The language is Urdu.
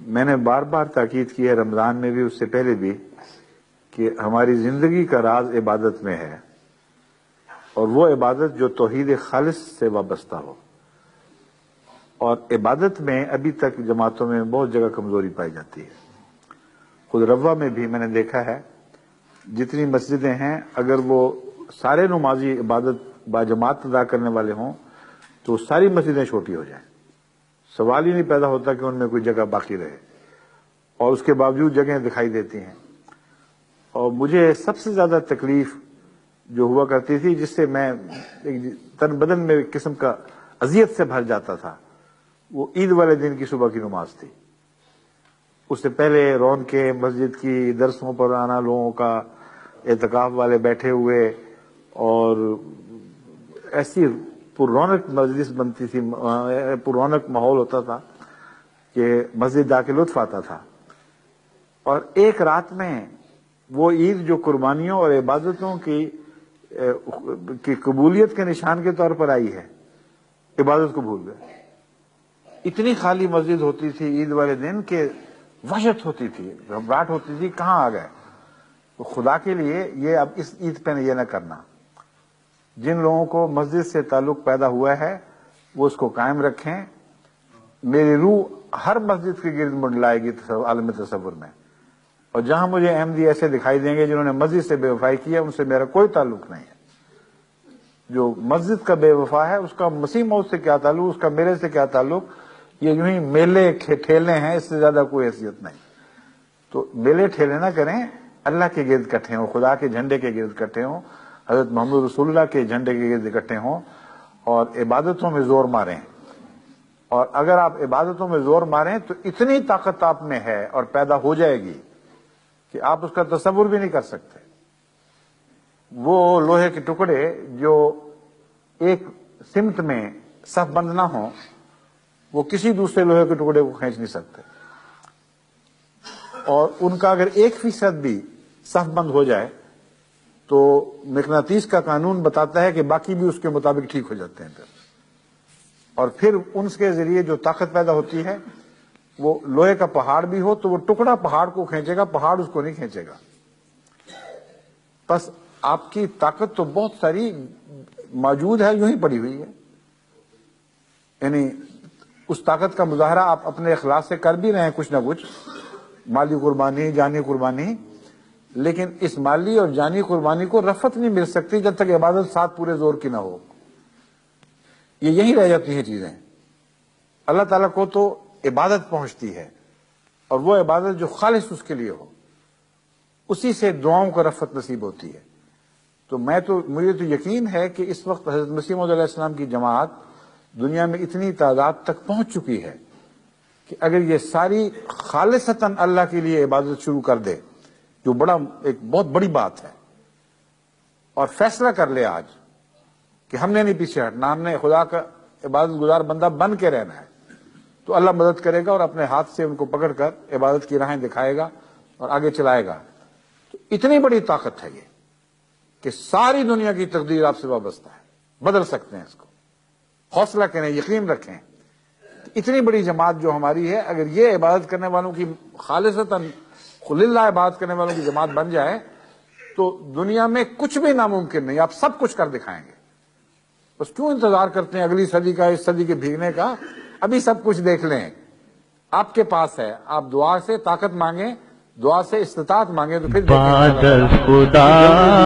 میں نے بار بار تاکید کی ہے، رمضان میں بھی، اس سے پہلے بھی، کہ ہماری زندگی کا راز عبادت میں ہے، اور وہ عبادت جو توحید خالص سے وابستہ ہو۔ اور عبادت میں ابھی تک جماعتوں میں بہت جگہ کمزوری پائی جاتی ہے۔ خود روا میں بھی میں نے دیکھا ہے، جتنی مسجدیں ہیں، اگر وہ سارے نمازی عبادت باجماعت ادا کرنے والے ہوں تو ساری مسجدیں چھوٹی ہو جائیں، سوال ہی نہیں پیدا ہوتا کہ ان میں کوئی جگہ باقی رہے، اور اس کے باوجود جگہیں دکھائی دیتی ہیں۔ اور مجھے سب سے زیادہ تکلیف جو ہوا کرتی تھی، جس سے میں تن بدن میں ایک قسم کا اذیت سے بھر جاتا تھا، وہ عید والے دن کی صبح کی نماز تھی۔ اس سے پہلے رونقیں مسجد کی، درسوں پر آنا لوگوں کا، اعتکاف والے بیٹھے ہوئے، اور ایسی پر رونق مجلس بنتی تھی، پر رونق ماحول ہوتا تھا کہ مسجد جا کے لطف آتا تھا۔ اور ایک رات میں وہ عید جو قربانیوں اور عبادتوں کی قبولیت کے نشان کے طور پر آئی ہے، عبادت کو بھول گئے۔ اتنی خالی مسجد ہوتی تھی عید والے دن کہ وحشت ہوتی تھی، گھبراہٹ ہوتی تھی، کہاں آ گئے۔ تو خدا کے لیے یہ اب اس عید پہ یہ نہ کرنا۔ جن لوگوں کو مسجد سے تعلق پیدا ہوا ہے وہ اس کو قائم رکھیں۔ میری روح ہر مسجد کے گرد منڈلائے گی عالم تصور میں، اور جہاں مجھے احمدی ایسے دکھائی دیں گے جنہوں نے مسجد سے بے وفائی کی ہے، ان سے میرا کوئی تعلق نہیں ہے۔ جو مسجد کا بے وفا ہے اس کا مسیح موعود سے کیا تعلق، اس کا میرے سے کیا تعلق؟ یہ یوں ہی میلے ٹھیلے ہیں، اس سے زیادہ کوئی حیثیت نہیں۔ تو میلے ٹھیلے نہ کریں، اللہ کے گرد اکٹھے ہوں، خدا کے جھنڈے کے گرد اکٹھے ہوں، حضرت محمد رسول اللہ کے جھنڈے کے گرد اکٹھے ہوں، اور عبادتوں میں زور ماریں۔ اور اگر آپ عبادتوں میں زور ماریں تو اتنی طاقت آپ میں ہے اور پیدا ہو جائے گی کہ آپ اس کا تصور بھی نہیں کر سکتے۔ وہ لوہے کے ٹکڑے جو ایک سمت میں صف بند نہ ہوں، وہ کسی دوسرے لوہے کے ٹکڑے کو کھینچ نہیں سکتے، اور ان کا اگر 1% بھی صف بند ہو جائے تو مقناطیس کا قانون بتاتا ہے کہ باقی بھی اس کے مطابق ٹھیک ہو جاتے ہیں۔ اور پھر ان کے ذریعے جو طاقت پیدا ہوتی ہے، وہ لوہے کا پہاڑ بھی ہو تو وہ ٹکڑا پہاڑ کو کھینچے گا، پہاڑ اس کو نہیں کھینچے گا۔ بس آپ کی طاقت تو بہت ساری موجود ہے، یوں ہی پڑی ہوئی ہے، یعنی اس طاقت کا مظاہرہ آپ اپنے اخلاص سے کر بھی رہے ہیں، کچھ نہ کچھ مالی قربانی، جانی قربانی، لیکن اس مالی اور جانی قربانی کو رفعت نہیں مل سکتی جب تک عبادت ساتھ پورے زور کی نہ ہو۔ یہ یہی رہ جاتی ہیں چیزیں۔ اللہ تعالیٰ کو تو عبادت پہنچتی ہے، اور وہ عبادت جو خالص اس کے لیے ہو، اسی سے دعاؤں کو رفعت نصیب ہوتی ہے۔ تو مجھے تو یقین ہے کہ اس وقت حضرت مسیح موعود علیہ السلام کی جماعت دنیا میں اتنی تعداد تک پہنچ چکی ہے کہ اگر یہ ساری خالصتاً اللہ کے لیے عبادت شروع کر دے، جو ایک بہت بڑی بات ہے، اور فیصلہ کر لے آج کہ ہم نے نہیں پیچھے ہٹنا، ہم نے خدا کا عبادت گزار بندہ بن کے رہنا ہے، تو اللہ مدد کرے گا اور اپنے ہاتھ سے ان کو پکڑ کر عبادت کی راہیں دکھائے گا اور آگے چلائے گا۔ تو اتنی بڑی طاقت ہے یہ کہ ساری دنیا کی تقدیر آپ سے وابستہ ہے، بدل سکتے ہیں اس کو۔ حوصلہ کریں، یقین رکھیں، اتنی بڑی جماعت جو ہماری ہے، اگر یہ عبادت کرنے والوں کی خالصتاً للہ عبادت کرنے والوں کی جماعت بن جائے تو دنیا میں کچھ بھی ناممکن نہیں، آپ سب کچھ کر دکھائیں گے۔ بس کیوں انتظار کرتے ہیں اگلی صدی کا، اس صدی کے بھیگنے کا؟ ابھی سب کچھ دیکھ لیں، آپ کے پاس ہے۔ آپ دعا سے طاقت مانگیں، دعا سے استطاعت مانگیں، تو پھر دیکھیں